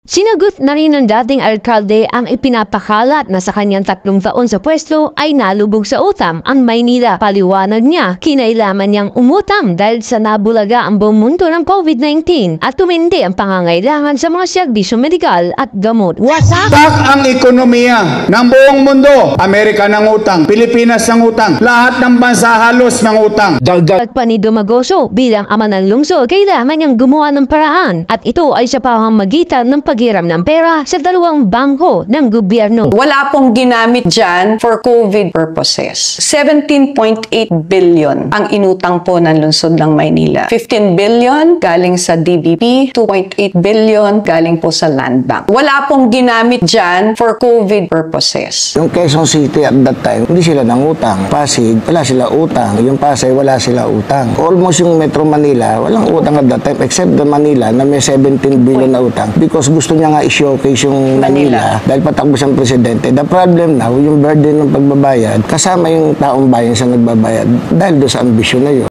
Sinagot na rin ng dating alkalde ang ipinapakalat na sa kanyang 3 taon sa pwesto ay nalubog sa utang ang Maynila. Paliwanag niya, kinailangan niyang umutang dahil sa nabulaga ang buong mundo ng COVID-19 at tumindi ang pangangailangan sa mga serbisyo medikal at gamot. Wasak ang ekonomiya ng buong mundo. Amerika ng utang, Pilipinas ng utang, lahat ng bansa halos ng utang. Dagdag pa ni Dumagoso, bilang ama ng lungsod, kailangan niyang gumawa ng paraan at ito ay sa pamamagitan ng paghiram ng pera sa 2 bangko ng gobyerno. Wala pong ginamit dyan for COVID purposes. 17.8 billion ang inutang po ng lungsod ng Maynila. 15 billion galing sa DBP, 2.8 billion galing po sa Land Bank. Wala pong ginamit dyan for COVID purposes. Yung Quezon City at that time, hindi sila nangutang. Pasig, wala sila utang. Yung Pasay, wala sila utang. Almost yung Metro Manila, walang utang at that time except the Manila na may 17 billion na utang because gusto niya nga i-showcase yung Manila dahil patakbo siyang presidente. The problem now, yung burden ng pagbabayad, kasama yung taong bayan sa nagbabayad dahil doon sa ambisyon na yun.